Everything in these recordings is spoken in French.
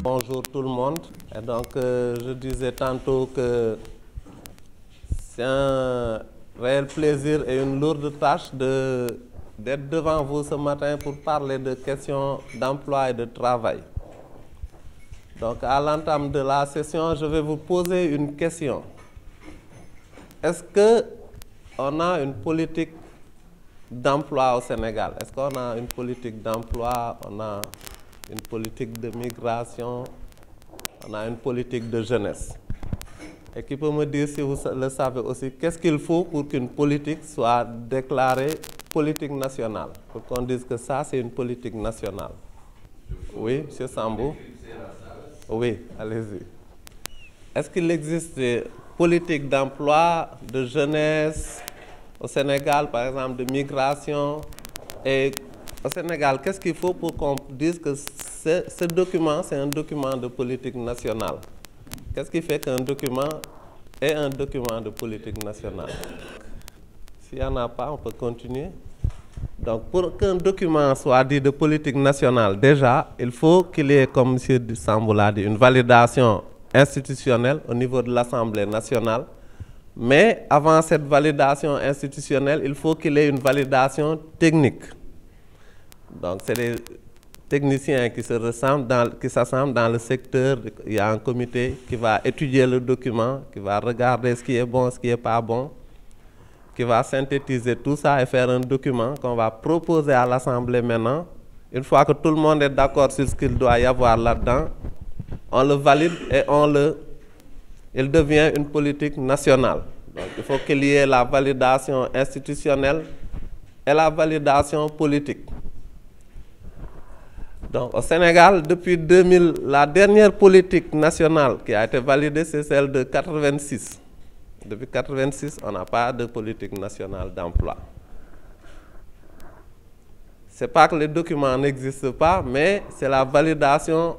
bonjour tout le monde. Et donc, je disais tantôt que c'est un réel plaisir et une lourde tâche d'être devant vous ce matin pour parler de questions d'emploi et de travail. Donc, à l'entame de la session, je vais vous poser une question. Est-ce qu'on a une politique d'emploi au Sénégal? Est-ce qu'on a une politique d'emploi? On a une politique de migration? On a une politique de jeunesse? Et qui peut me dire, si vous le savez aussi, qu'est-ce qu'il faut pour qu'une politique soit déclarée politique nationale? Pour qu'on dise que ça, c'est une politique nationale. Oui, M. Sambou? Oui, allez-y. Est-ce qu'il existe des politiques d'emploi, de jeunesse au Sénégal, par exemple, de migration? Et au Sénégal, qu'est-ce qu'il faut pour qu'on dise que ce document, c'est un document de politique nationale? Qu'est-ce qui fait qu'un document est un document de politique nationale? S'il n'y en a pas, on peut continuer. Donc, pour qu'un document soit dit de politique nationale, déjà, il faut qu'il y ait, comme M. Sambou l'a dit, une validation institutionnelle au niveau de l'Assemblée nationale. Mais avant cette validation institutionnelle, il faut qu'il y ait une validation technique. Donc, c'est les techniciens qui s'assemblent dans le secteur. Il y a un comité qui va étudier le document, qui va regarder ce qui est bon, ce qui n'est pas bon, qui va synthétiser tout ça et faire un document qu'on va proposer à l'Assemblée maintenant. Une fois que tout le monde est d'accord sur ce qu'il doit y avoir là-dedans, on le valide et il devient une politique nationale. Donc, il faut qu'il y ait la validation institutionnelle et la validation politique. Donc, au Sénégal, depuis 2000, la dernière politique nationale qui a été validée, c'est celle de 1986. Depuis 1986, on n'a pas de politique nationale d'emploi. Ce n'est pas que les documents n'existent pas, mais c'est la validation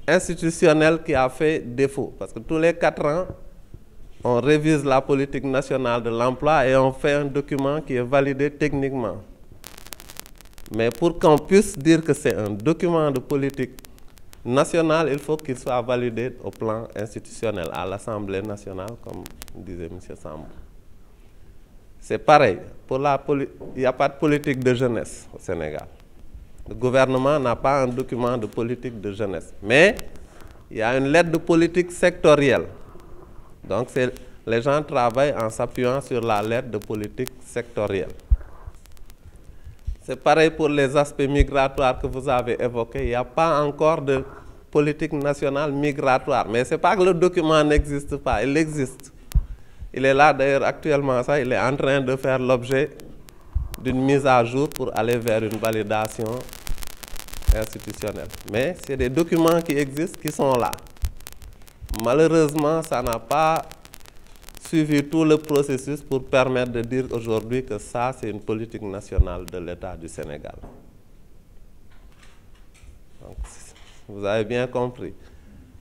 institutionnelle qui a fait défaut. Parce que tous les 4 ans, on révise la politique nationale de l'emploi et on fait un document qui est validé techniquement. Mais pour qu'on puisse dire que c'est un document de politique nationale, il faut qu'il soit validé au plan institutionnel, à l'Assemblée nationale, comme disait M. Sambou. C'est pareil. Il n'y a pas de politique de jeunesse au Sénégal. Le gouvernement n'a pas un document de politique de jeunesse. Mais il y a une lettre de politique sectorielle. Donc, les gens travaillent en s'appuyant sur la lettre de politique sectorielle. C'est pareil pour les aspects migratoires que vous avez évoqués. Il n'y a pas encore de politique nationale migratoire. Mais ce n'est pas que le document n'existe pas, il existe. Il est là d'ailleurs actuellement, ça, il est en train de faire l'objet d'une mise à jour pour aller vers une validation institutionnelle. Mais c'est des documents qui existent, qui sont là. Malheureusement, ça n'a pas suivi tout le processus pour permettre de dire aujourd'hui que ça, c'est une politique nationale de l'État du Sénégal. Donc, vous avez bien compris.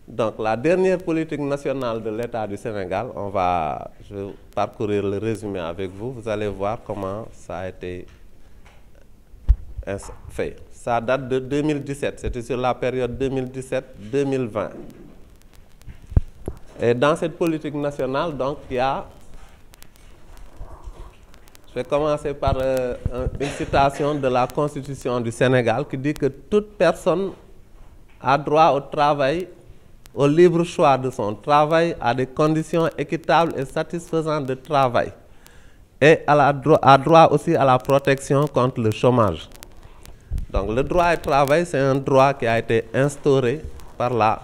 Donc, la dernière politique nationale de l'État du Sénégal, je vais parcourir le résumé avec vous. Vous allez voir comment ça a été fait. Ça date de 2017. C'était sur la période 2017-2020. Et dans cette politique nationale, donc, il y a... Je vais commencer par une citation de la Constitution du Sénégal qui dit que toute personne a droit au travail, au libre choix de son travail, à des conditions équitables et satisfaisantes de travail. Et a droit aussi à la protection contre le chômage. Donc, le droit au travail, c'est un droit qui a été instauré par la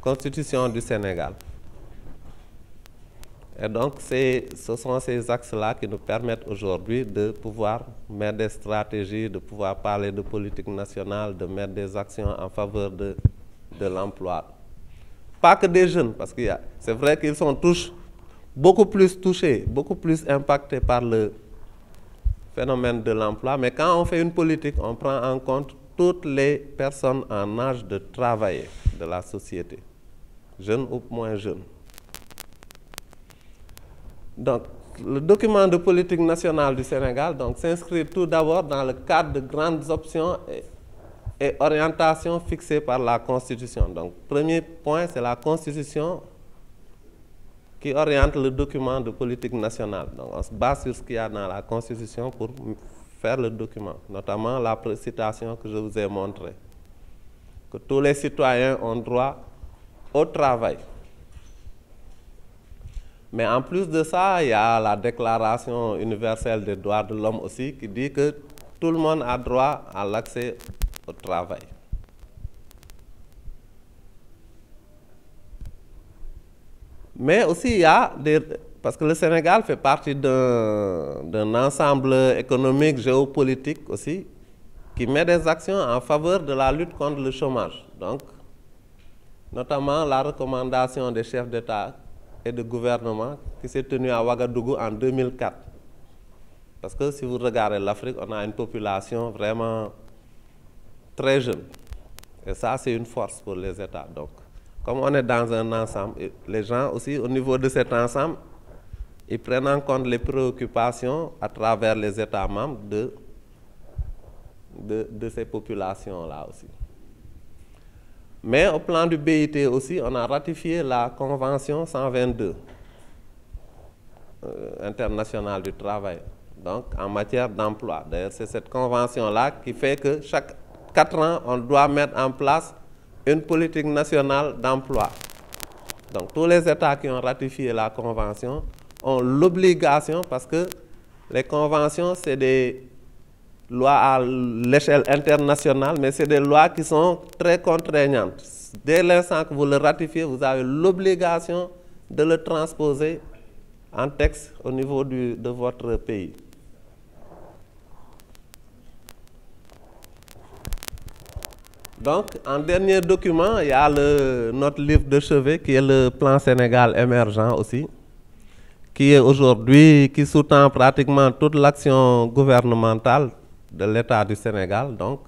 Constitution du Sénégal. Et donc, ce sont ces axes-là qui nous permettent aujourd'hui de pouvoir mettre des stratégies, de pouvoir parler de politique nationale, de mettre des actions en faveur de l'emploi. Pas que des jeunes, parce que c'est vrai qu'ils sont beaucoup plus touchés, beaucoup plus impactés par le phénomène de l'emploi. Mais quand on fait une politique, on prend en compte toutes les personnes en âge de travailler de la société, jeunes ou moins jeunes. Donc, le document de politique nationale du Sénégal s'inscrit tout d'abord dans le cadre de grandes options et orientation fixée par la Constitution. Donc, premier point, c'est la Constitution qui oriente le document de politique nationale. Donc, on se base sur ce qu'il y a dans la Constitution pour faire le document, notamment la citation que je vous ai montrée, que tous les citoyens ont droit au travail. Mais en plus de ça, il y a la Déclaration universelle des droits de l'homme aussi, qui dit que tout le monde a droit à l'accès au travail. Mais aussi, il y a des... Parce que le Sénégal fait partie d'un ensemble économique, géopolitique aussi, qui met des actions en faveur de la lutte contre le chômage. Donc, notamment la recommandation des chefs d'État et de gouvernement qui s'est tenue à Ouagadougou en 2004. Parce que si vous regardez l'Afrique, on a une population vraiment très jeune. Et ça, c'est une force pour les États. Donc, comme on est dans un ensemble, les gens aussi, au niveau de cet ensemble, ils prennent en compte les préoccupations à travers les États membres de ces populations-là aussi. Mais au plan du BIT aussi, on a ratifié la Convention 122 internationale du travail, donc en matière d'emploi. D'ailleurs, c'est cette convention-là qui fait que chaque 4 ans, on doit mettre en place une politique nationale d'emploi. Donc, tous les États qui ont ratifié la Convention ont l'obligation, parce que les conventions, c'est des lois à l'échelle internationale, mais c'est des lois qui sont très contraignantes. Dès l'instant que vous le ratifiez, vous avez l'obligation de le transposer en texte au niveau de votre pays. Donc, en dernier document, il y a notre livre de chevet qui est le plan Sénégal émergent aussi, qui est aujourd'hui, qui sous-tend pratiquement toute l'action gouvernementale de l'État du Sénégal, donc,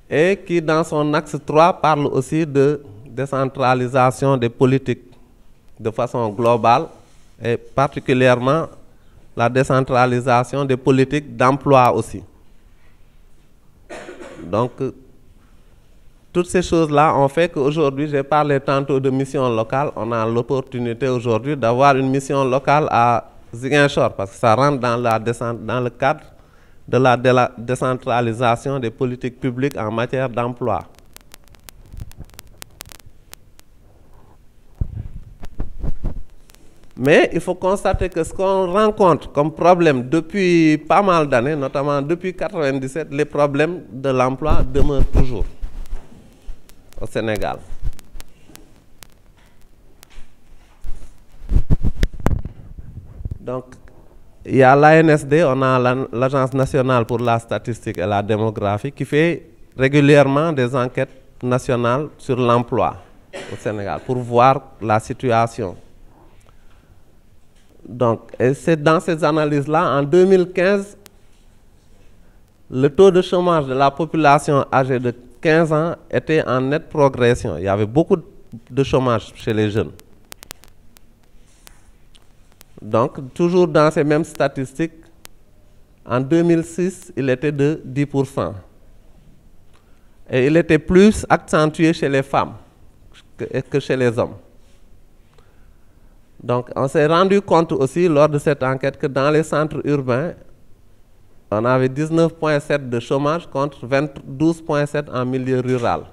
et qui, dans son axe 3, parle aussi de décentralisation des politiques de façon globale, et particulièrement la décentralisation des politiques d'emploi aussi. Donc, toutes ces choses-là ont fait qu'aujourd'hui, j'ai parlé tantôt de mission locale, on a l'opportunité aujourd'hui d'avoir une mission locale à Ziguinchor, parce que ça rentre dans le cadre de la décentralisation des politiques publiques en matière d'emploi. Mais il faut constater que ce qu'on rencontre comme problème depuis pas mal d'années, notamment depuis 1997, les problèmes de l'emploi demeurent toujours au Sénégal. Donc, il y a l'ANSD, on a l'Agence nationale pour la statistique et la démographie, qui fait régulièrement des enquêtes nationales sur l'emploi au Sénégal pour voir la situation. Donc, et c'est dans ces analyses-là, en 2015, le taux de chômage de la population âgée de 15 ans était en nette progression. Il y avait beaucoup de chômage chez les jeunes. Donc, toujours dans ces mêmes statistiques, en 2006, il était de 10%. Et il était plus accentué chez les femmes que chez les hommes. Donc, on s'est rendu compte aussi, lors de cette enquête, que dans les centres urbains, on avait 19,7 de chômage contre 12,7 en milieu rural.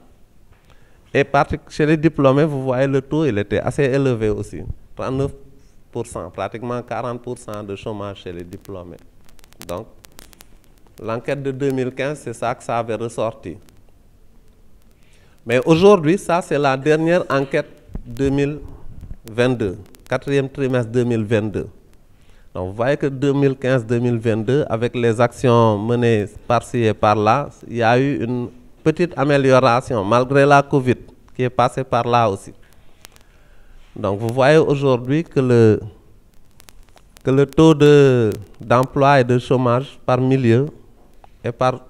Et chez les diplômés, vous voyez le taux, il était assez élevé aussi, 39%, pratiquement 40% de chômage chez les diplômés. Donc, l'enquête de 2015, c'est ça que ça avait ressorti. Mais aujourd'hui, ça, c'est la dernière enquête 2022, quatrième trimestre 2022. Donc, vous voyez que 2015-2022, avec les actions menées par-ci et par-là, il y a eu une petite amélioration, malgré la Covid, qui est passée par là aussi. Donc, vous voyez aujourd'hui que le taux d'emploi et de chômage par milieu et par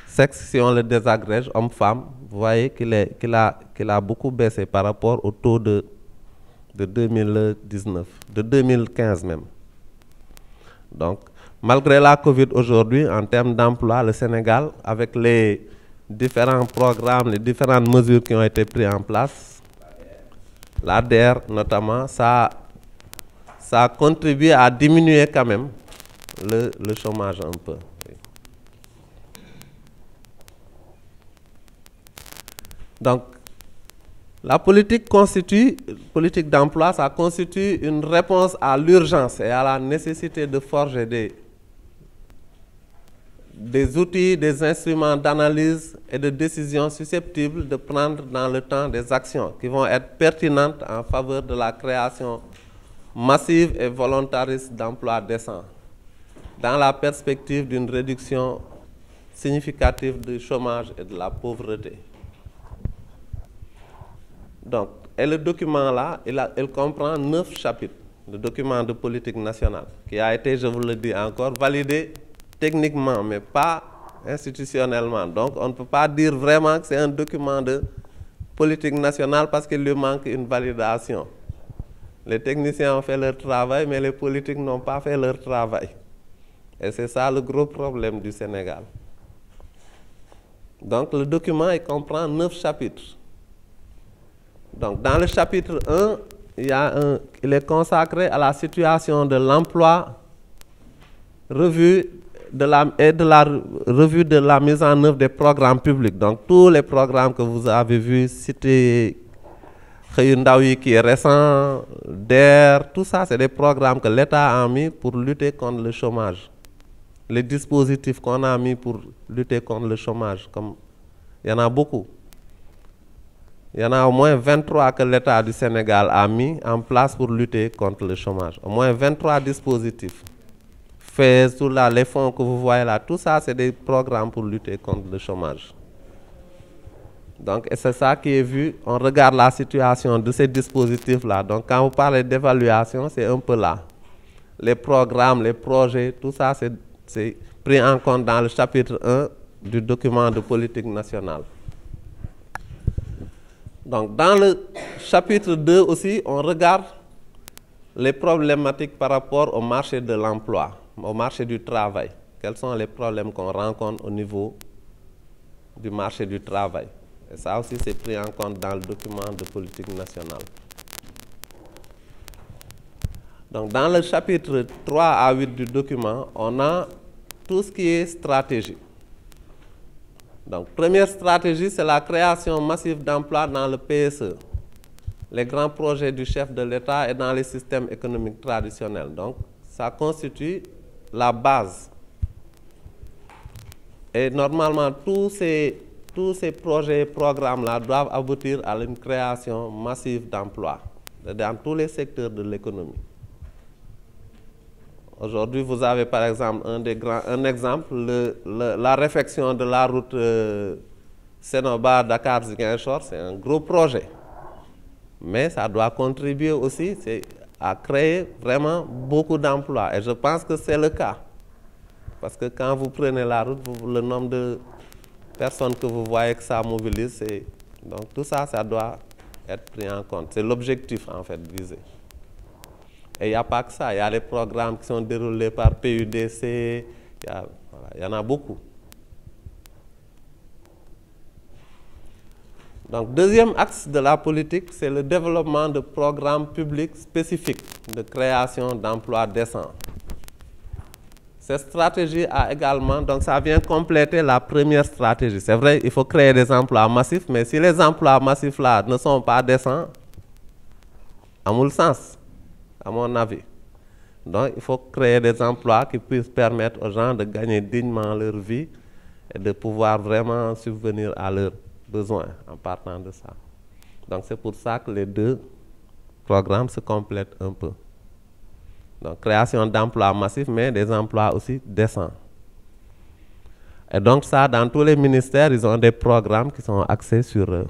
sexe, si on le désagrège, homme-femme, vous voyez qu'il a beaucoup baissé par rapport au taux de 2019, de 2015 même. Donc, Malgré la Covid aujourd'hui, en termes d'emploi, le Sénégal, avec les différents programmes, les différentes mesures qui ont été prises en place, l'ADER notamment, ça a contribué à diminuer quand même le chômage un peu. Donc, la politique d'emploi, ça constitue une réponse à l'urgence et à la nécessité de forger des outils, des instruments d'analyse et de décision susceptibles de prendre dans le temps des actions qui vont être pertinentes en faveur de la création massive et volontariste d'emplois décents, dans la perspective d'une réduction significative du chômage et de la pauvreté. Donc, et le document-là, il comprend 9 chapitres, le document de politique nationale, qui a été, je vous le dis encore, validé techniquement, mais pas institutionnellement. Donc, on ne peut pas dire vraiment que c'est un document de politique nationale parce qu'il lui manque une validation. Les techniciens ont fait leur travail, mais les politiques n'ont pas fait leur travail. Et c'est ça le gros problème du Sénégal. Donc, le document, il comprend 9 chapitres. Donc, dans le chapitre 1, il est consacré à la situation de l'emploi, revue de la mise en œuvre des programmes publics. Donc, tous les programmes que vous avez vus, Cité Khayundawi qui est récent, DER, tout ça, c'est des programmes que l'État a mis pour lutter contre le chômage. Les dispositifs qu'on a mis pour lutter contre le chômage, comme il y en a beaucoup. Il y en a au moins 23 que l'État du Sénégal a mis en place pour lutter contre le chômage. Au moins 23 dispositifs. FAISE, tout là, les fonds que vous voyez là, tout ça, c'est des programmes pour lutter contre le chômage. Donc, c'est ça qui est vu. On regarde la situation de ces dispositifs-là. Donc, quand vous parlez d'évaluation, c'est un peu là. Les programmes, les projets, tout ça, c'est pris en compte dans le chapitre 1 du document de politique nationale. Donc, dans le chapitre 2 aussi, on regarde les problématiques par rapport au marché de l'emploi, au marché du travail. Quels sont les problèmes qu'on rencontre au niveau du marché du travail? Et ça aussi, c'est pris en compte dans le document de politique nationale. Donc, dans le chapitre 3 à 8 du document, on a tout ce qui est stratégie. Donc, première stratégie, c'est la création massive d'emplois dans le PSE, les grands projets du chef de l'État et dans les systèmes économiques traditionnels. Donc, ça constitue la base. Et normalement, tous ces projets et programmes-là doivent aboutir à une création massive d'emplois dans tous les secteurs de l'économie. Aujourd'hui, vous avez par exemple un exemple, la réfection de la route Sénobar-Dakar-Ziguinchor, c'est un gros projet. Mais ça doit contribuer aussi à créer vraiment beaucoup d'emplois. Et je pense que c'est le cas. Parce que quand vous prenez la route, le nombre de personnes que vous voyez que ça mobilise, donc tout ça, ça doit être pris en compte. C'est l'objectif en fait visé. Et il n'y a pas que ça, il y a les programmes qui sont déroulés par PUDC, il y en a beaucoup. Donc, deuxième axe de la politique, c'est le développement de programmes publics spécifiques de création d'emplois décents. Cette stratégie a également, donc ça vient compléter la première stratégie. C'est vrai, il faut créer des emplois massifs, mais si les emplois massifs-là ne sont pas décents, à mon sens, à mon avis. Donc, il faut créer des emplois qui puissent permettre aux gens de gagner dignement leur vie et de pouvoir vraiment subvenir à leurs besoins en partant de ça. Donc, c'est pour ça que les deux programmes se complètent un peu. Donc, création d'emplois massifs, mais des emplois aussi décents. Et donc, ça, dans tous les ministères, ils ont des programmes qui sont axés sur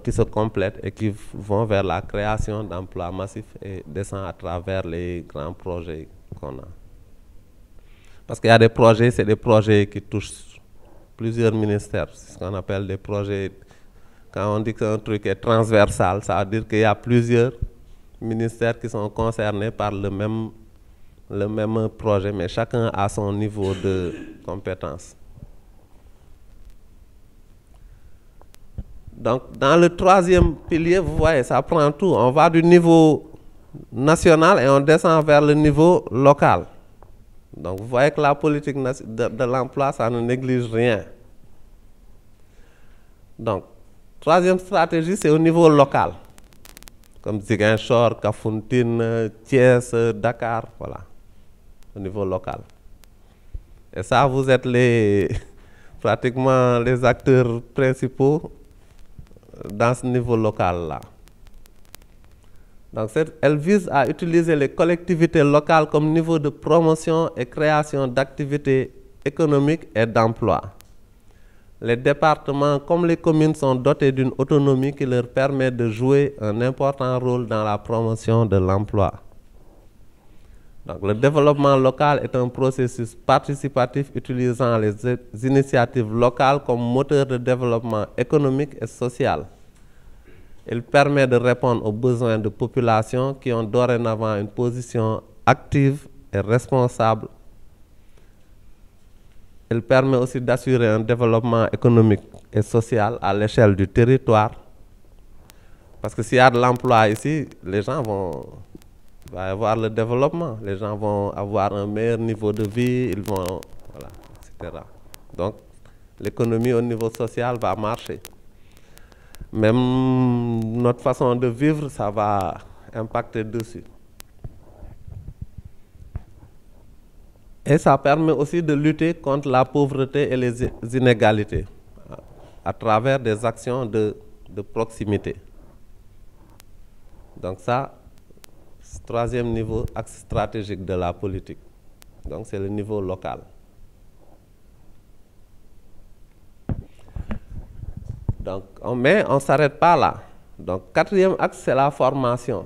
qui se complètent et qui vont vers la création d'emplois massifs et décents à travers les grands projets qu'on a. Parce qu'il y a des projets, c'est des projets qui touchent plusieurs ministères. C'est ce qu'on appelle des projets, quand on dit qu'un truc est transversal, ça veut dire qu'il y a plusieurs ministères qui sont concernés par le même le même projet, mais chacun a son niveau de compétence. Donc, dans le troisième pilier, vous voyez, ça prend tout. On va du niveau national et on descend vers le niveau local. Donc, vous voyez que la politique de l'emploi, ça ne néglige rien. Donc, troisième stratégie, c'est au niveau local. Comme Ziguinchor, Kafountine, Thiès, Dakar, voilà, au niveau local. Et ça, vous êtes pratiquement les acteurs principaux dans ce niveau local-là. Donc, elle vise à utiliser les collectivités locales comme niveau de promotion et création d'activités économiques et d'emplois. Les départements comme les communes sont dotés d'une autonomie qui leur permet de jouer un important rôle dans la promotion de l'emploi. Donc, le développement local est un processus participatif utilisant les initiatives locales comme moteur de développement économique et social. Il permet de répondre aux besoins de populations qui ont dorénavant une position active et responsable. Il permet aussi d'assurer un développement économique et social à l'échelle du territoire. Parce que s'il y a de l'emploi ici, les gens vont avoir le développement. Les gens vont avoir un meilleur niveau de vie, ils vont, voilà, etc. Donc, l'économie au niveau social va marcher. Même notre façon de vivre, ça va impacter dessus. Et ça permet aussi de lutter contre la pauvreté et les inégalités à travers des actions de proximité. Donc ça, c'est le troisième niveau, axe stratégique de la politique. Donc c'est le niveau local. Donc, mais on ne s'arrête pas là. Donc, quatrième axe, c'est la formation.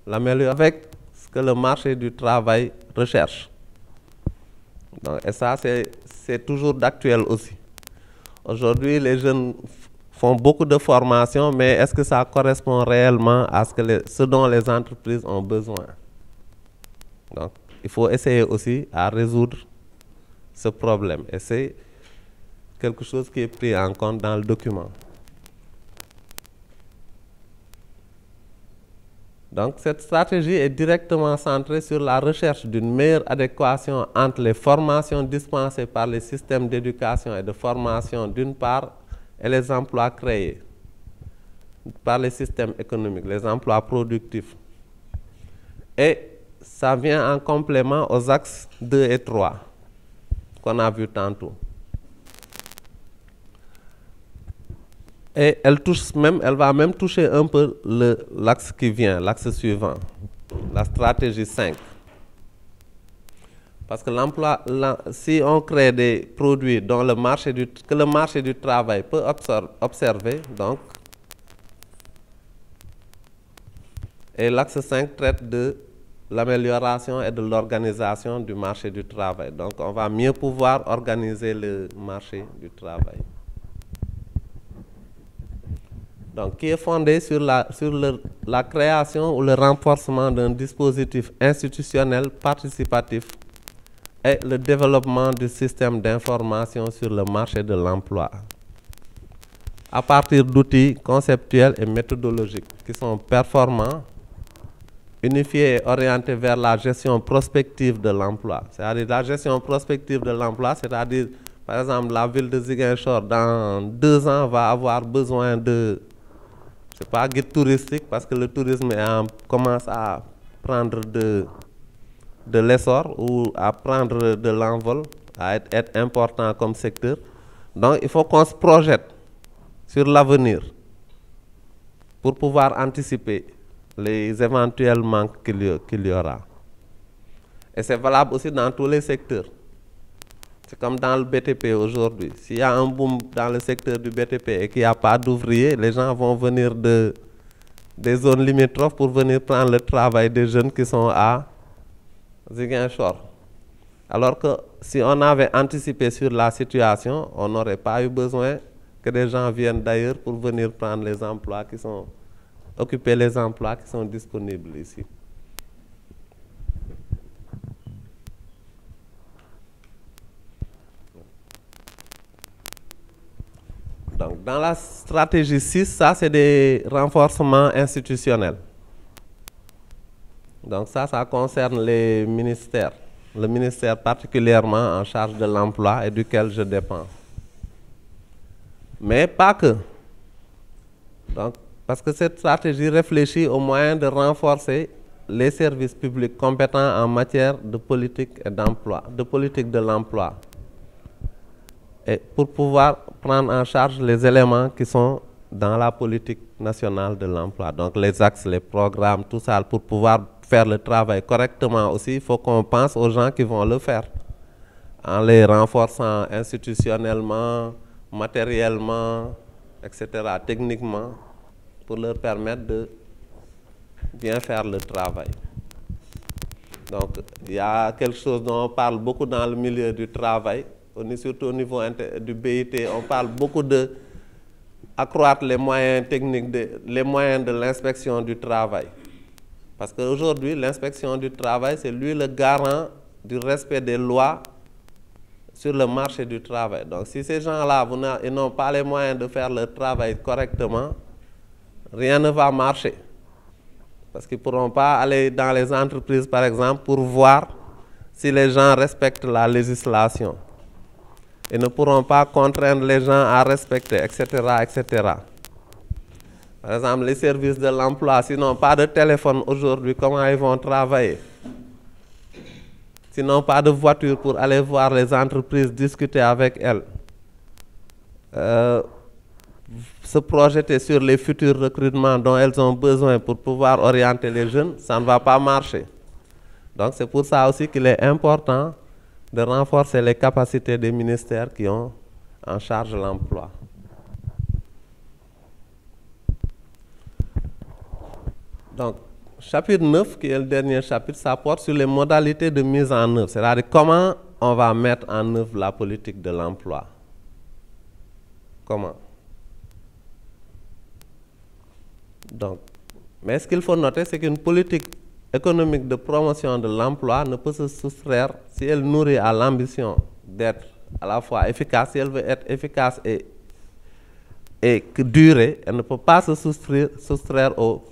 L'améliorer avec ce que le marché du travail recherche. Donc, et ça, c'est toujours d'actuel aussi. Aujourd'hui, les jeunes font beaucoup de formation, mais est-ce que ça correspond réellement à ce dont les entreprises ont besoin? Donc, il faut essayer aussi à résoudre ce problème. Et c'est quelque chose qui est pris en compte dans le document. Donc, cette stratégie est directement centrée sur la recherche d'une meilleure adéquation entre les formations dispensées par les systèmes d'éducation et de formation d'une part et les emplois créés par les systèmes économiques, les emplois productifs. Et ça vient en complément aux axes 2 et 3 qu'on a vu tantôt. Et elle va même toucher un peu l'axe qui vient, l'axe suivant, la stratégie 5. Parce que l'emploi, si on crée des produits dont que le marché du travail peut observer, donc, et l'axe 5 traite de l'amélioration et de l'organisation du marché du travail. Donc, on va mieux pouvoir organiser le marché du travail. Donc, qui est fondé sur la création ou le renforcement d'un dispositif institutionnel participatif et le développement du système d'information sur le marché de l'emploi à partir d'outils conceptuels et méthodologiques qui sont performants, unifiés et orientés vers la gestion prospective de l'emploi. C'est-à-dire la gestion prospective de l'emploi, c'est-à-dire, par exemple, la ville de Ziguinchor, dans 2 ans, va avoir besoin de, je sais pas, guide touristique, parce que le tourisme commence à prendre de l'essor ou à prendre de l'envol, à être important comme secteur. Donc, il faut qu'on se projette sur l'avenir pour pouvoir anticiper les éventuels manques qu'il y aura. Et c'est valable aussi dans tous les secteurs. C'est comme dans le BTP aujourd'hui. S'il y a un boom dans le secteur du BTP et qu'il n'y a pas d'ouvriers, les gens vont venir des zones limitrophes pour venir prendre le travail des jeunes qui sont à Ziguinchor. Alors que si on avait anticipé sur la situation, on n'aurait pas eu besoin que des gens viennent d'ailleurs pour venir prendre les emplois qui sont, occuper les emplois qui sont disponibles ici. Donc, dans la stratégie 6, ça, c'est des renforcements institutionnels. Donc, ça concerne les ministères. Le ministère particulièrement en charge de l'emploi et duquel je dépends. Mais pas que. Donc, parce que cette stratégie réfléchit aux moyens de renforcer les services publics compétents en matière de politique et d'emploi, de politique de l'emploi. Et pour pouvoir prendre en charge les éléments qui sont dans la politique nationale de l'emploi. Donc les axes, les programmes, tout ça, pour pouvoir faire le travail correctement aussi, il faut qu'on pense aux gens qui vont le faire. En les renforçant institutionnellement, matériellement, etc., techniquement, pour leur permettre de bien faire le travail. Donc, il y a quelque chose dont on parle beaucoup dans le milieu du travail, surtout au niveau du BIT, on parle beaucoup de accroître les moyens techniques, les moyens de l'inspection du travail. Parce qu'aujourd'hui, l'inspection du travail, c'est lui le garant du respect des lois sur le marché du travail. Donc, si ces gens-là, ils n'ont pas les moyens de faire leur travail correctement, rien ne va marcher. Parce qu'ils ne pourront pas aller dans les entreprises, par exemple, pour voir si les gens respectent la législation. Ils ne pourront pas contraindre les gens à respecter, etc., etc. Par exemple, les services de l'emploi, s'ils n'ont pas de téléphone aujourd'hui, comment ils vont travailler? S'ils n'ont pas de voiture pour aller voir les entreprises, discuter avec elles, se projeter sur les futurs recrutements dont elles ont besoin pour pouvoir orienter les jeunes, ça ne va pas marcher. Donc c'est pour ça aussi qu'il est important de renforcer les capacités des ministères qui ont en charge l'emploi. Donc, chapitre 9, qui est le dernier chapitre, ça porte sur les modalités de mise en œuvre, c'est-à-dire comment on va mettre en œuvre la politique de l'emploi. Comment? Donc, mais ce qu'il faut noter, c'est qu'une politique économique de promotion de l'emploi ne peut se soustraire, si elle nourrit à l'ambition d'être à la fois efficace, si elle veut être efficace et durer, elle ne peut pas se soustraire au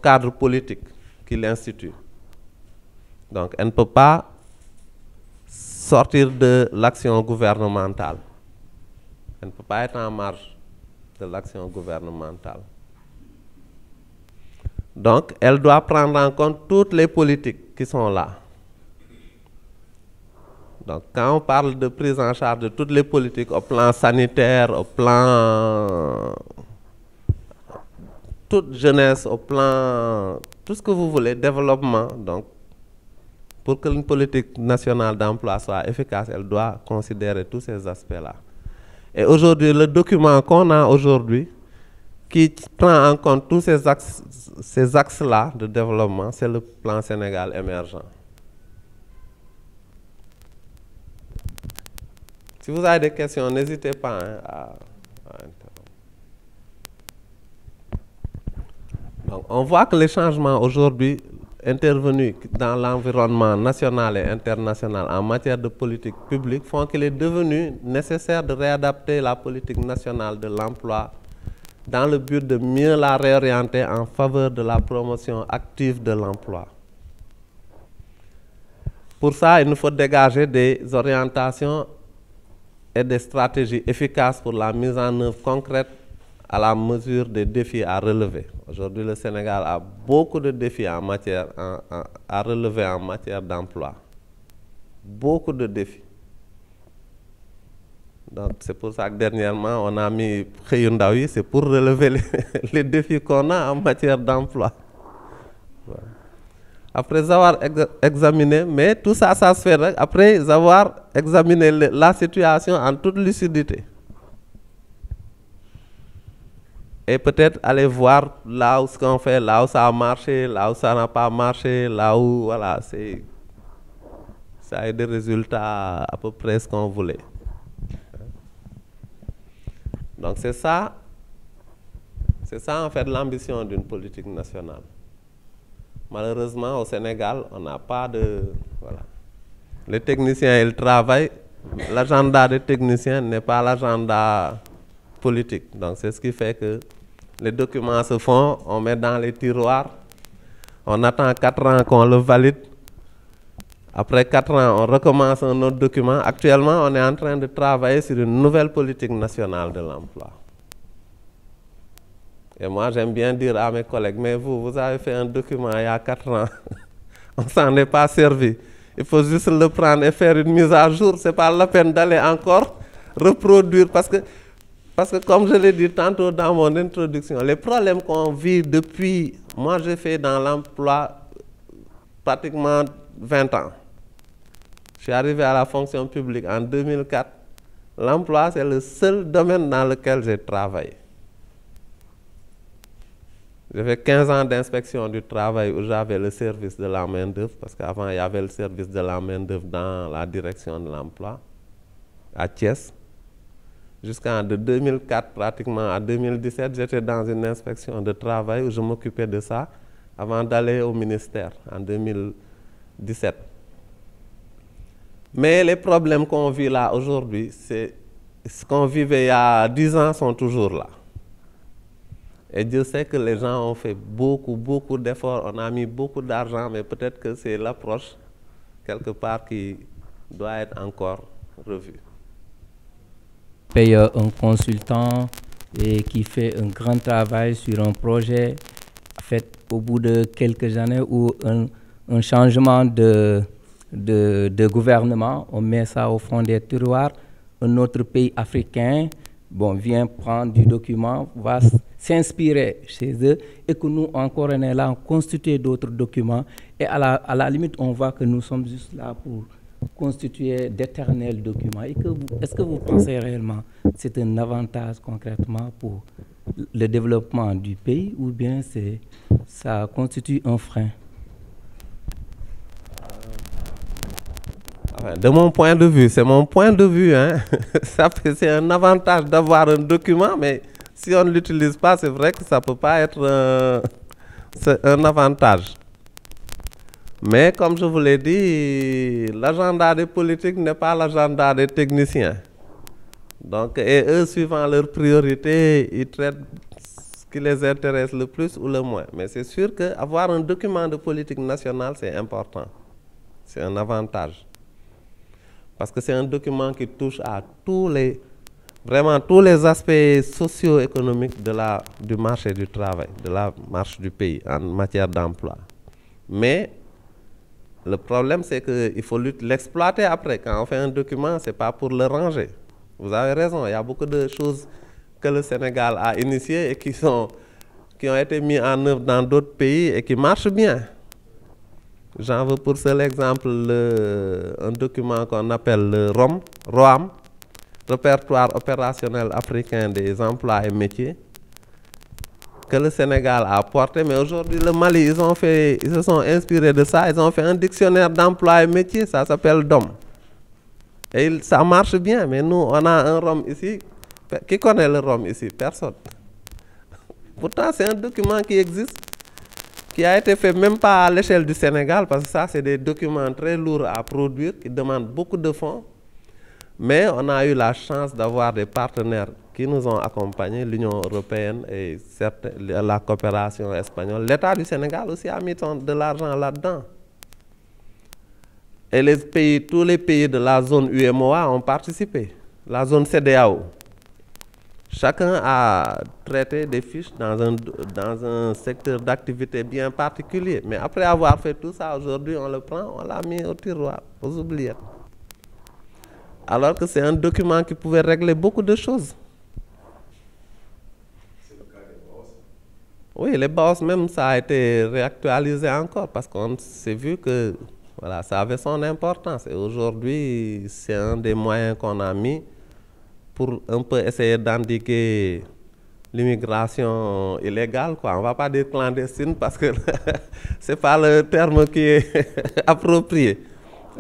cadre politique qui l'institue. Donc, elle ne peut pas sortir de l'action gouvernementale. Elle ne peut pas être en marge de l'action gouvernementale. Donc, elle doit prendre en compte toutes les politiques qui sont là. Donc, quand on parle de prise en charge de toutes les politiques au plan sanitaire, au plan toute jeunesse, au plan tout ce que vous voulez, développement, donc, pour que une politique nationale d'emploi soit efficace, elle doit considérer tous ces aspects-là. Et aujourd'hui, le document qu'on a aujourd'hui, qui prend en compte tous ces axes-là de développement, c'est le plan Sénégal émergent. Si vous avez des questions, n'hésitez pas à interrompre. Donc, on voit que les changements aujourd'hui intervenus dans l'environnement national et international en matière de politique publique font qu'il est devenu nécessaire de réadapter la politique nationale de l'emploi dans le but de mieux la réorienter en faveur de la promotion active de l'emploi. Pour ça, il nous faut dégager des orientations et des stratégies efficaces pour la mise en œuvre concrète à la mesure des défis à relever. Aujourd'hui, le Sénégal a beaucoup de défis à relever en matière d'emploi. Beaucoup de défis. Donc, c'est pour ça que dernièrement, on a mis Khayundawi, c'est pour relever les défis qu'on a en matière d'emploi. Voilà. Après avoir examiné, mais tout ça, ça se fait après avoir examiné la situation en toute lucidité. Et peut-être aller voir là où ce qu'on fait, là où ça a marché, là où ça n'a pas marché, là où, voilà, ça a eu des résultats à peu près ce qu'on voulait. Donc c'est ça en fait l'ambition d'une politique nationale. Malheureusement au Sénégal, on n'a pas de... Voilà. Les techniciens, ils travaillent. L'agenda des techniciens n'est pas l'agenda politique. Donc c'est ce qui fait que les documents se font, on met dans les tiroirs, on attend 4 ans qu'on le valide. Après 4 ans, on recommence un autre document. Actuellement, on est en train de travailler sur une nouvelle politique nationale de l'emploi. Et moi, j'aime bien dire à mes collègues, mais vous avez fait un document il y a 4 ans, on ne s'en est pas servi. Il faut juste le prendre et faire une mise à jour. Ce n'est pas la peine d'aller encore reproduire parce que comme je l'ai dit tantôt dans mon introduction, les problèmes qu'on vit depuis, moi j'ai fait dans l'emploi pratiquement 20 ans. Je suis arrivé à la fonction publique en 2004. L'emploi, c'est le seul domaine dans lequel j'ai travaillé. J'ai fait 15 ans d'inspection du travail où j'avais le service de la main-d'œuvre, parce qu'avant il y avait le service de la main-d'œuvre dans la direction de l'emploi, à Thiès. Jusqu'en 2004, pratiquement à 2017, j'étais dans une inspection de travail où je m'occupais de ça avant d'aller au ministère en 2017. Mais les problèmes qu'on vit là aujourd'hui, c'est ce qu'on vivait il y a 10 ans sont toujours là. Et Dieu sait que les gens ont fait beaucoup d'efforts, on a mis beaucoup d'argent, mais peut-être que c'est l'approche, quelque part, qui doit être encore revue. Paye un consultant et qui fait un grand travail sur un projet, fait au bout de quelques années ou un changement de gouvernement, on met ça au fond des tiroirs, un autre pays africain vient prendre du document, va s'inspirer chez eux et que nous encore on est là, on constitue d'autres documents et à la limite on voit que nous sommes juste là pour constituer d'éternels documents. Est-ce que vous pensez réellement que c'est un avantage concrètement pour le développement du pays ou bien ça constitue un frein? De mon point de vue, c'est mon point de vue, hein. C'est un avantage d'avoir un document, mais si on ne l'utilise pas, c'est vrai que ça ne peut pas être un avantage. Mais comme je vous l'ai dit, l'agenda des politiques n'est pas l'agenda des techniciens. Donc, et eux, suivant leurs priorités, ils traitent ce qui les intéresse le plus ou le moins. Mais c'est sûr qu'avoir un document de politique nationale, c'est important. C'est un avantage. Parce que c'est un document qui touche à vraiment tous les aspects socio-économiques du marché du travail, de la marche du pays en matière d'emploi. Mais le problème, c'est qu'il faut l'exploiter après. Quand on fait un document, ce n'est pas pour le ranger. Vous avez raison, il y a beaucoup de choses que le Sénégal a initiées et qui ont été mises en œuvre dans d'autres pays et qui marchent bien. J'en veux pour seul exemple un document qu'on appelle le ROAM, Répertoire opérationnel africain des emplois et métiers, que le Sénégal a porté, mais aujourd'hui le Mali, ils se sont inspirés de ça, ils ont fait un dictionnaire d'emploi et métiers, ça s'appelle DOM. Et ça marche bien, mais nous, on a un ROM ici. Qui connaît le ROM ici? Personne. Pourtant, c'est un document qui existe, qui a été fait même pas à l'échelle du Sénégal, parce que ça, c'est des documents très lourds à produire, qui demandent beaucoup de fonds. Mais on a eu la chance d'avoir des partenaires qui nous ont accompagnés, l'Union européenne et la coopération espagnole. L'État du Sénégal aussi a mis de l'argent là-dedans. Et tous les pays de la zone UEMOA ont participé, la zone CEDEAO. Chacun a traité des fiches dans un secteur d'activité bien particulier. Mais après avoir fait tout ça, aujourd'hui, on le prend, on l'a mis au tiroir, aux oubliettes. Alors que c'est un document qui pouvait régler beaucoup de choses. C'est le cas des BAOS. Oui, les BAOS même, ça a été réactualisé encore parce qu'on s'est vu que voilà, ça avait son importance. Et aujourd'hui, c'est un des moyens qu'on a mis pour un peu essayer d'endiguer l'immigration illégale, quoi. On ne va pas dire clandestine parce que ce n'est pas le terme qui est approprié.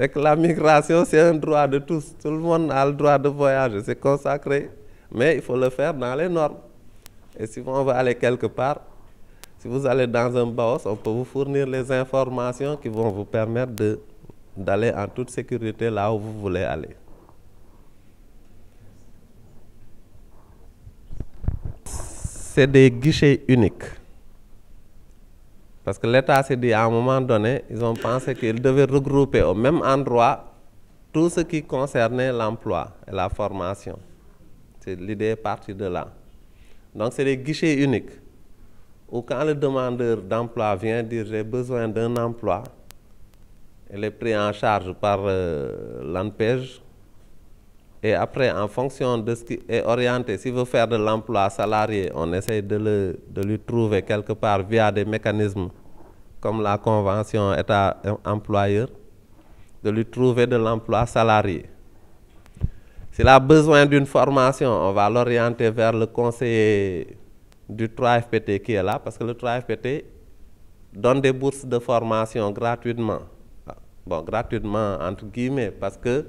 Et que la migration, c'est un droit de tous. Tout le monde a le droit de voyager, c'est consacré. Mais il faut le faire dans les normes. Et si on veut aller quelque part, si vous allez dans un BAOS, on peut vous fournir les informations qui vont vous permettre d'aller en toute sécurité là où vous voulez aller. c'est des guichets uniques. Parce que l'État s'est dit à un moment donné, ils ont pensé qu'ils devaient regrouper au même endroit tout ce qui concernait l'emploi et la formation. L'idée est partie de là. Donc c'est des guichets uniques, où quand le demandeur d'emploi vient dire j'ai besoin d'un emploi, il est pris en charge par l'ANPEJ, et après, en fonction de ce qui est orienté, s'il veut faire de l'emploi salarié, on essaie de lui trouver quelque part via des mécanismes comme la convention État-employeur, de lui trouver de l'emploi salarié. S'il a besoin d'une formation, on va l'orienter vers le conseiller du 3FPT qui est là, parce que le 3FPT donne des bourses de formation gratuitement. Bon, gratuitement entre guillemets, parce que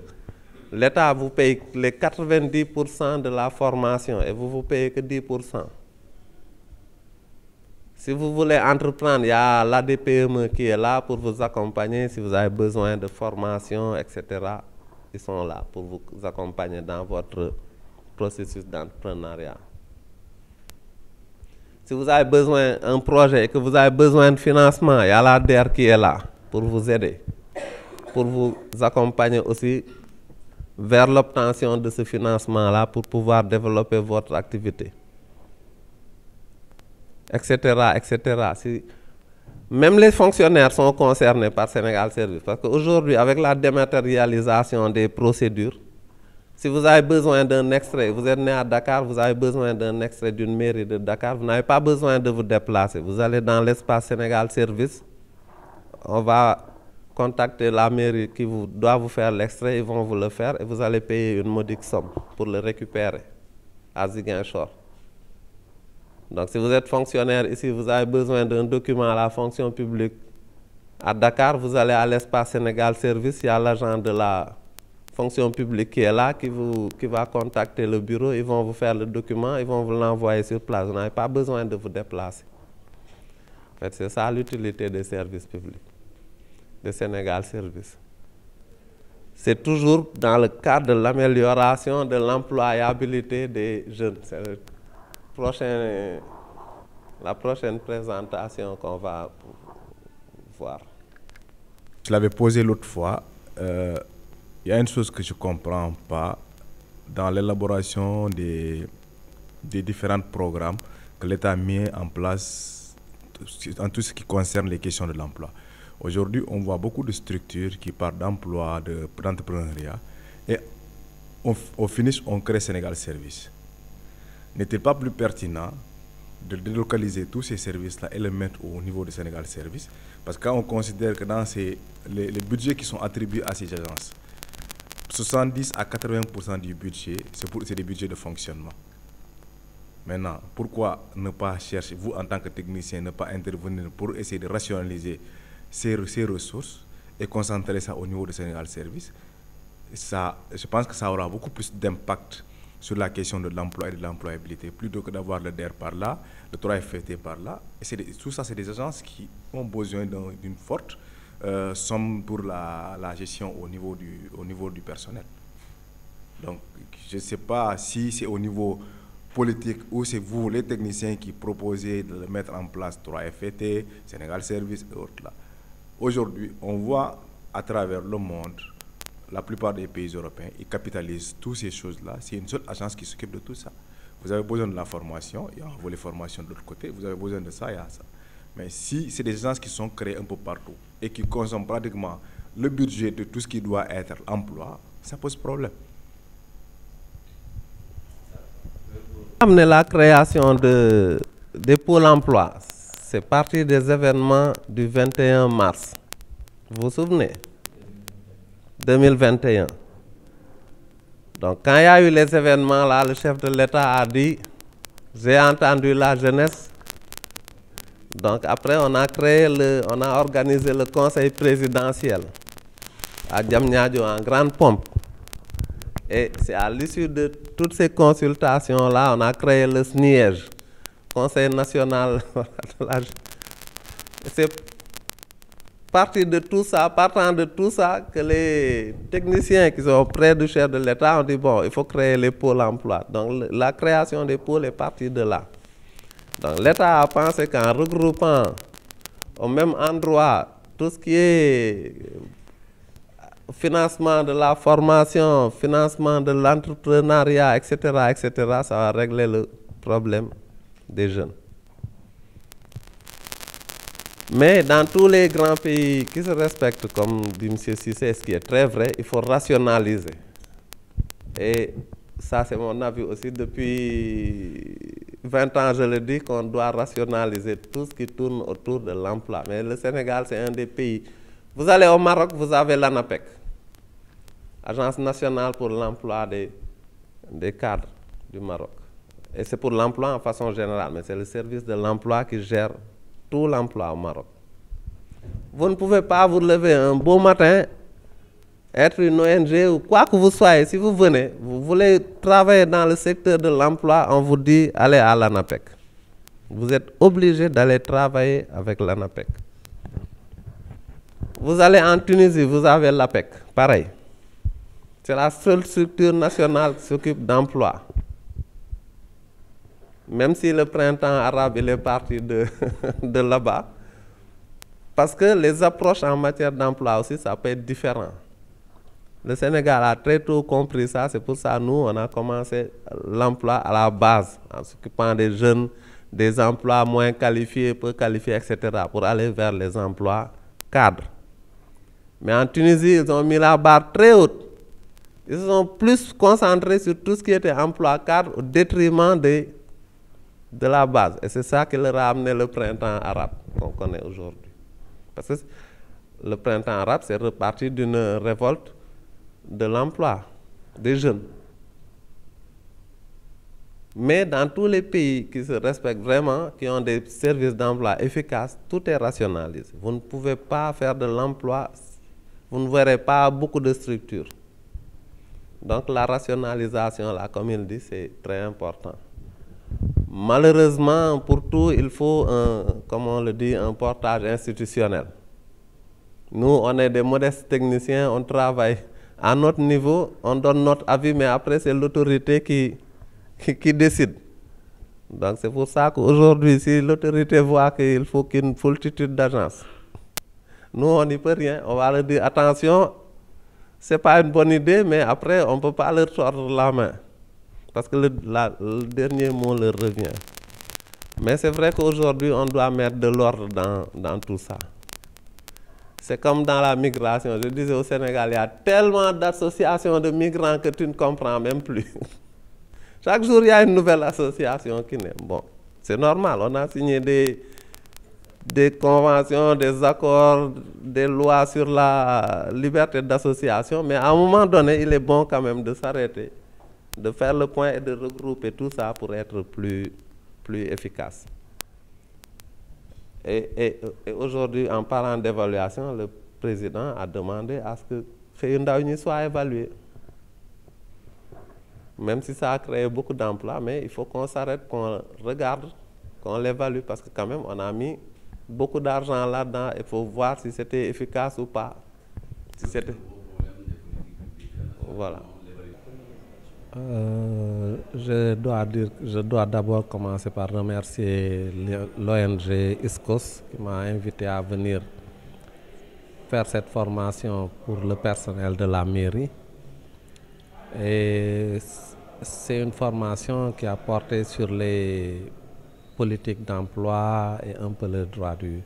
l'État vous paye les 90% de la formation et vous payez que 10%. Si vous voulez entreprendre, il y a l'ADPME qui est là pour vous accompagner. Si vous avez besoin de formation, etc., ils sont là pour vous accompagner dans votre processus d'entrepreneuriat. Si vous avez besoin d'un projet et que vous avez besoin de financement, il y a l'ADER qui est là pour vous aider, pour vous accompagner aussi vers l'obtention de ce financement-là pour pouvoir développer votre activité, etc., etc. Même les fonctionnaires sont concernés par Sénégal Service, parce qu'aujourd'hui, avec la dématérialisation des procédures, si vous avez besoin d'un extrait, vous êtes né à Dakar, vous avez besoin d'un extrait d'une mairie de Dakar, vous n'avez pas besoin de vous déplacer. Vous allez dans l'espace Sénégal Service, on va contacter la mairie qui doit vous faire l'extrait, ils vont vous le faire et vous allez payer une modique somme pour le récupérer à Ziguinchor. Donc si vous êtes fonctionnaire ici, vous avez besoin d'un document à la fonction publique à Dakar, vous allez à l'espace Sénégal Service, il y a l'agent de la fonction publique qui est là, qui va contacter le bureau, ils vont vous faire le document, ils vont vous l'envoyer sur place. Vous n'avez pas besoin de vous déplacer. En fait, c'est ça l'utilité des services publics, de Sénégal Service. C'est toujours dans le cadre de l'amélioration de l'employabilité des jeunes. C'est la prochaine présentation qu'on va voir. Je l'avais posé l'autre fois. Il y a une chose que je ne comprends pas dans l'élaboration des différents programmes que l'État met en place en tout ce qui concerne les questions de l'emploi. Aujourd'hui, on voit beaucoup de structures qui parlent d'emploi, d'entrepreneuriat, et au finish, on crée Sénégal Service. N'est-il pas plus pertinent de délocaliser tous ces services-là et les mettre au niveau du Sénégal Service? Parce que quand on considère que dans les budgets qui sont attribués à ces agences, 70 à 80% du budget, c'est des budgets de fonctionnement. Maintenant, pourquoi ne pas chercher, vous en tant que technicien, ne pas intervenir pour essayer de rationaliser ces ressources et concentrer ça au niveau du Sénégal Service? Je pense que ça aura beaucoup plus d'impact sur la question de l'emploi et de l'employabilité, plutôt que d'avoir le DER par là, le 3FPT par là. Et tout ça, c'est des agences qui ont besoin d'une forte somme pour la gestion au niveau du personnel. Donc, je ne sais pas si c'est au niveau politique ou c'est vous, les techniciens, qui proposez de mettre en place 3FPT, Sénégal Service et autres là. Aujourd'hui, on voit à travers le monde, la plupart des pays européens, ils capitalisent toutes ces choses-là. C'est une seule agence qui s'occupe de tout ça. Vous avez besoin de la formation, il y a un volet formation de l'autre côté, vous avez besoin de ça, il y a ça. Mais si c'est des agences qui sont créées un peu partout et qui consomment pratiquement le budget de tout ce qui doit être emploi, ça pose problème. Amener la création des pôles emploi, c'est parti des événements du 21 mars. Vous vous souvenez? 2021. Donc quand il y a eu les événements là, le chef de l'État a dit j'ai entendu la jeunesse. Donc après on a organisé le conseil présidentiel à Diamniadio en grande pompe. Et c'est à l'issue de toutes ces consultations là, on a créé le SNIEJ, Conseil national de la jeunesse. C'est partant de tout ça, que les techniciens qui sont près du chef de l'État ont dit bon, il faut créer les pôles emploi. Donc la création des pôles est partie de là. Donc l'État a pensé qu'en regroupant au même endroit tout ce qui est financement de la formation, financement de l'entrepreneuriat, etc., ça va régler le problème des jeunes. Mais dans tous les grands pays qui se respectent, comme dit M. Cissé, ce qui est très vrai, il faut rationaliser. Et ça, c'est mon avis aussi. Depuis 20 ans, je le dis, qu'on doit rationaliser tout ce qui tourne autour de l'emploi. Mais le Sénégal, c'est un des pays. Vous allez au Maroc, vous avez l'ANAPEC, Agence nationale pour l'emploi des cadres du Maroc. Et c'est pour l'emploi en façon générale, mais c'est le service de l'emploi qui gère tout l'emploi au Maroc. Vous ne pouvez pas vous lever un beau matin, être une ONG ou quoi que vous soyez. Si vous venez, vous voulez travailler dans le secteur de l'emploi, on vous dit allez à l'ANAPEC. Vous êtes obligé d'aller travailler avec l'ANAPEC. Vous allez en Tunisie, vous avez l'APEC, pareil. C'est la seule structure nationale qui s'occupe d'emploi. Même si le printemps arabe il est parti de là-bas, parce que les approches en matière d'emploi aussi, ça peut être différent. Le Sénégal a très tôt compris ça, c'est pour ça que nous, on a commencé l'emploi à la base, en s'occupant des jeunes, des emplois moins qualifiés, peu qualifiés, etc., pour aller vers les emplois cadres. Mais en Tunisie, ils ont mis la barre très haute. Ils se sont plus concentrés sur tout ce qui était emploi cadre au détriment de la base. Et c'est ça qui leur a amené le printemps arabe qu'on connaît aujourd'hui. Parce que le printemps arabe, c'est reparti d'une révolte de l'emploi des jeunes. Mais dans tous les pays qui se respectent vraiment, qui ont des services d'emploi efficaces, tout est rationalisé. Vous ne pouvez pas faire de l'emploi, vous ne verrez pas beaucoup de structures. Donc la rationalisation, là, comme il dit, c'est très important. Malheureusement, pour tout, il faut, comme on le dit, un portage institutionnel. Nous, on est des modestes techniciens, on travaille à notre niveau, on donne notre avis, mais après, c'est l'autorité qui décide. Donc c'est pour ça qu'aujourd'hui, si l'autorité voit qu'il faut qu'une foultitude d'agences, nous, on n'y peut rien. On va leur dire, attention, ce n'est pas une bonne idée, mais après, on ne peut pas leur tordre la main. Parce que le dernier mot leur revient. Mais c'est vrai qu'aujourd'hui, on doit mettre de l'ordre dans tout ça. C'est comme dans la migration. Je disais au Sénégal, il y a tellement d'associations de migrants que tu ne comprends même plus. Chaque jour, il y a une nouvelle association qui naît. Bon, c'est normal. On a signé des conventions, des accords, des lois sur la liberté d'association. Mais à un moment donné, il est bon quand même de s'arrêter, de faire le point et de regrouper tout ça pour être plus efficace. Et aujourd'hui, en parlant d'évaluation, le président a demandé à ce que Feyindaouni soit évalué. Même si ça a créé beaucoup d'emplois, mais il faut qu'on s'arrête, qu'on regarde, qu'on l'évalue, parce que quand même, on a mis beaucoup d'argent là-dedans. Il faut voir si c'était efficace ou pas. Si c'était... Voilà. Je dois d'abord commencer par remercier l'ONG ISCOS qui m'a invité à venir faire cette formation pour le personnel de la mairie. Et c'est une formation qui a porté sur les politiques d'emploi et un peu le droit du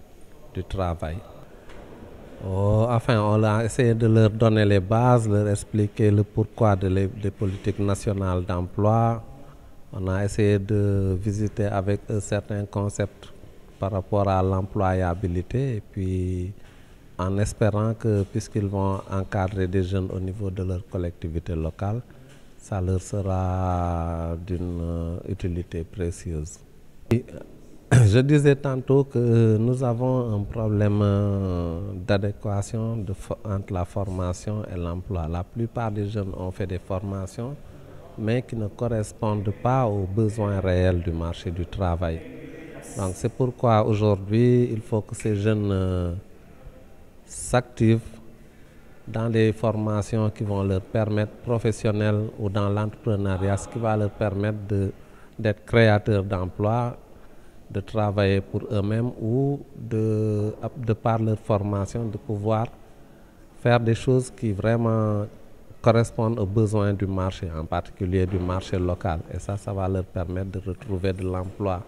travail. Enfin, on a essayé de leur donner les bases, leur expliquer le pourquoi des politiques nationales d'emploi. On a essayé de visiter avec eux certains concepts par rapport à l'employabilité et puis en espérant que puisqu'ils vont encadrer des jeunes au niveau de leur collectivité locale, ça leur sera d'une utilité précieuse. Je disais tantôt que nous avons un problème d'adéquation entre la formation et l'emploi. La plupart des jeunes ont fait des formations, mais qui ne correspondent pas aux besoins réels du marché du travail. Donc c'est pourquoi aujourd'hui, il faut que ces jeunes s'activent dans des formations qui vont leur permettre, professionnelles ou dans l'entrepreneuriat, ce qui va leur permettre d'être créateurs d'emplois, de travailler pour eux-mêmes ou de par leur formation, de pouvoir faire des choses qui vraiment correspondent aux besoins du marché, en particulier du marché local. Et ça va leur permettre de retrouver de l'emploi.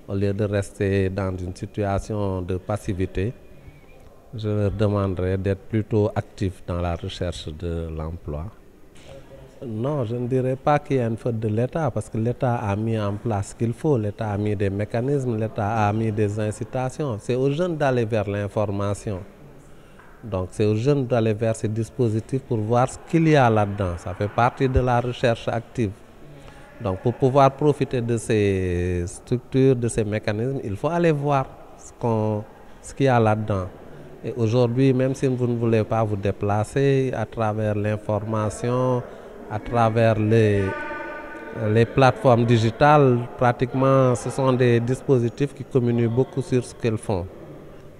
Au lieu de rester dans une situation de passivité, je leur demanderai d'être plutôt actifs dans la recherche de l'emploi. Non, je ne dirais pas qu'il y a une faute de l'État, parce que l'État a mis en place ce qu'il faut, l'État a mis des mécanismes, l'État a mis des incitations. C'est aux jeunes d'aller vers l'information. Donc c'est aux jeunes d'aller vers ces dispositifs pour voir ce qu'il y a là-dedans. Ça fait partie de la recherche active. Donc pour pouvoir profiter de ces structures, de ces mécanismes, il faut aller voir ce qu'il y a là-dedans. Et aujourd'hui, même si vous ne voulez pas vous déplacer, à travers l'information, à travers les plateformes digitales, pratiquement ce sont des dispositifs qui communiquent beaucoup sur ce qu'elles font.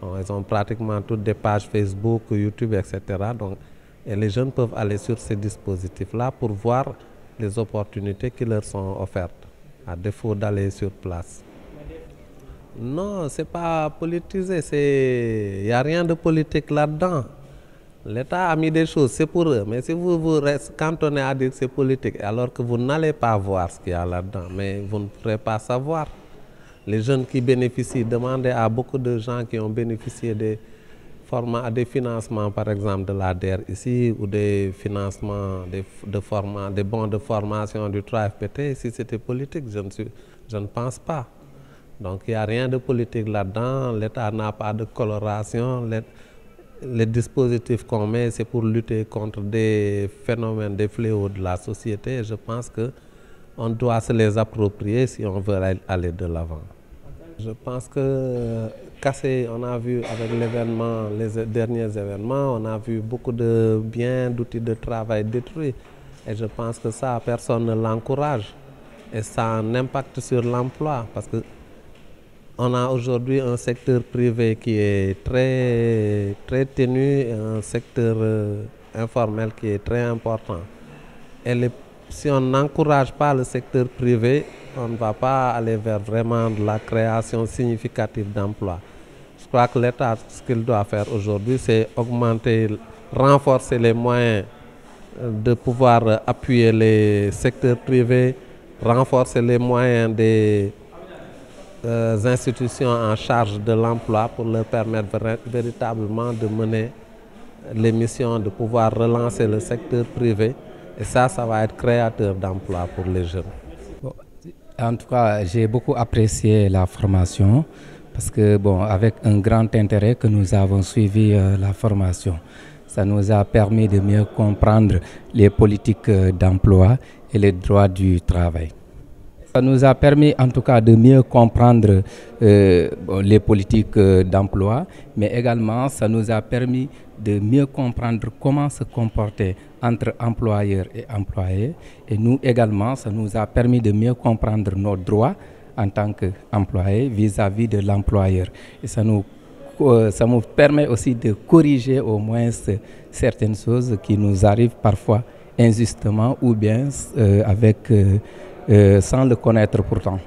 Donc, ils ont pratiquement toutes des pages Facebook, YouTube, etc. Donc, et les jeunes peuvent aller sur ces dispositifs-là pour voir les opportunités qui leur sont offertes, à défaut d'aller sur place. Non, ce n'est pas politisé, il n'y a rien de politique là-dedans. L'État a mis des choses, c'est pour eux, mais si vous vous restez cantonné à dire que c'est politique, alors que vous n'allez pas voir ce qu'il y a là-dedans, mais vous ne pourrez pas savoir. Les jeunes qui bénéficient, demandez à beaucoup de gens qui ont bénéficié des financements, par exemple de l'ADER ici, ou des financements, des bons de formation du 3FPT, si c'était politique, je ne pense pas. Donc il n'y a rien de politique là-dedans, l'État n'a pas de coloration. Les dispositifs qu'on met, c'est pour lutter contre des phénomènes, des fléaux de la société. Je pense qu'on doit se les approprier si on veut aller de l'avant. Je pense que Kassé, on a vu avec les derniers événements, on a vu beaucoup de biens, d'outils de travail détruits. Et je pense que ça, personne ne l'encourage. Et ça a un impact sur l'emploi parce que on a aujourd'hui un secteur privé qui est très ténu et un secteur informel qui est très important. Et si on n'encourage pas le secteur privé, on ne va pas aller vers vraiment de la création significative d'emplois. Je crois que l'État, ce qu'il doit faire aujourd'hui, c'est renforcer les moyens de pouvoir appuyer les secteurs privés, renforcer les moyens des institutions en charge de l'emploi pour leur permettre véritablement de mener les missions, de pouvoir relancer le secteur privé. Et ça va être créateur d'emplois pour les jeunes. En tout cas, j'ai beaucoup apprécié la formation parce que, avec un grand intérêt que nous avons suivi la formation, ça nous a permis de mieux comprendre les politiques d'emploi et les droits du travail. Ça nous a permis en tout cas de mieux comprendre les politiques d'emploi, mais également ça nous a permis de mieux comprendre comment se comporter entre employeurs et employés. Et nous également, ça nous a permis de mieux comprendre nos droits en tant qu'employés vis-à-vis de l'employeur. Et ça nous permet aussi de corriger au moins certaines choses qui nous arrivent parfois injustement ou bien sans le connaître pourtant.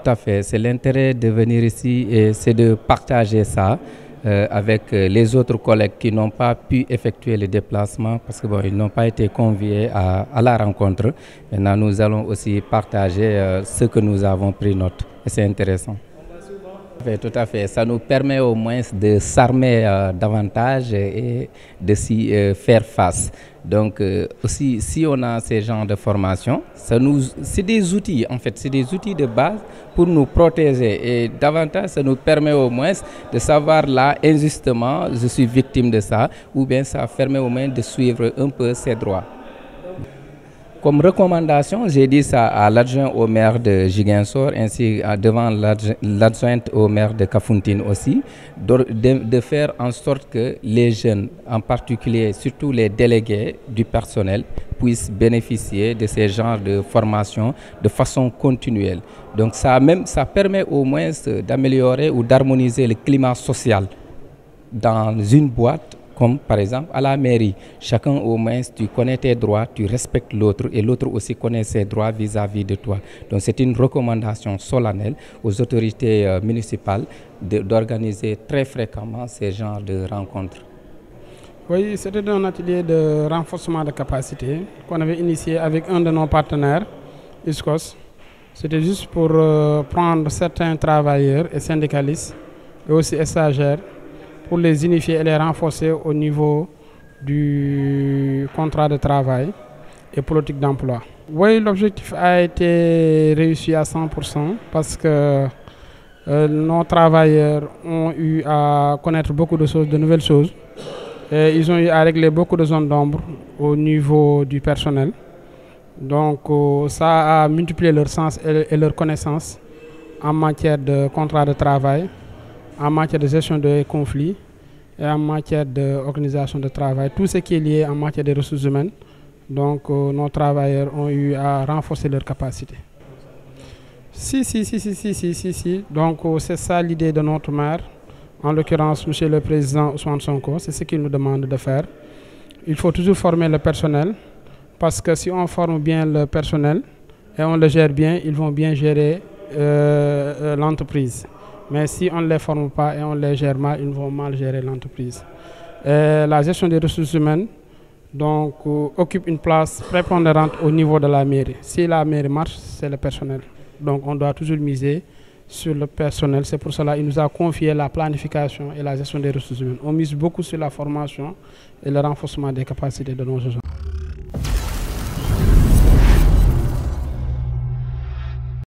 Tout à fait, c'est l'intérêt de venir ici et c'est de partager ça avec les autres collègues qui n'ont pas pu effectuer le déplacement parce qu'ils n'ont pas été conviés à la rencontre. Maintenant, nous allons aussi partager ce que nous avons pris note et c'est intéressant. Tout à fait, ça nous permet au moins de s'armer davantage et de s'y faire face. Donc aussi, si on a ces genres de formation, c'est des outils, en fait, c'est des outils de base pour nous protéger. Et davantage, ça nous permet au moins de savoir là, injustement, je suis victime de ça, ou bien ça permet au moins de suivre un peu ses droits. Comme recommandation, j'ai dit ça à l'adjoint au maire de Ziguinchor ainsi devant l'adjointe au maire de Kafountine aussi, de faire en sorte que les jeunes, en particulier surtout les délégués du personnel, puissent bénéficier de ces genres de formation de façon continuelle. Donc ça permet au moins d'améliorer ou d'harmoniser le climat social dans une boîte Comme par exemple à la mairie, chacun au moins, tu connais tes droits, tu respectes l'autre et l'autre aussi connaît ses droits vis-à-vis de toi. Donc c'est une recommandation solennelle aux autorités municipales d'organiser très fréquemment ces genres de rencontres. Oui, c'était un atelier de renforcement de capacité qu'on avait initié avec un de nos partenaires, ISCOS. C'était juste pour prendre certains travailleurs et syndicalistes et aussi stagiaires pour les unifier et les renforcer au niveau du contrat de travail et politique d'emploi. Oui, l'objectif a été réussi à 100% parce que nos travailleurs ont eu à connaître beaucoup de choses, de nouvelles choses. Et ils ont eu à régler beaucoup de zones d'ombre au niveau du personnel. Donc ça a multiplié leur sens et leur connaissance en matière de contrat de travail, en matière de gestion des conflits et en matière d'organisation de travail, tout ce qui est lié en matière de ressources humaines. Donc nos travailleurs ont eu à renforcer leurs capacités. Si. Donc c'est ça l'idée de notre maire, en l'occurrence M. le Président Ousmane Sonko, c'est ce qu'il nous demande de faire. Il faut toujours former le personnel, parce que si on forme bien le personnel et on le gère bien, ils vont bien gérer l'entreprise. Mais si on ne les forme pas et on les gère mal, ils vont mal gérer l'entreprise. La gestion des ressources humaines donc, occupe une place prépondérante au niveau de la mairie. Si la mairie marche, c'est le personnel. Donc on doit toujours miser sur le personnel. C'est pour cela qu'il nous a confié la planification et la gestion des ressources humaines. On mise beaucoup sur la formation et le renforcement des capacités de nos agents.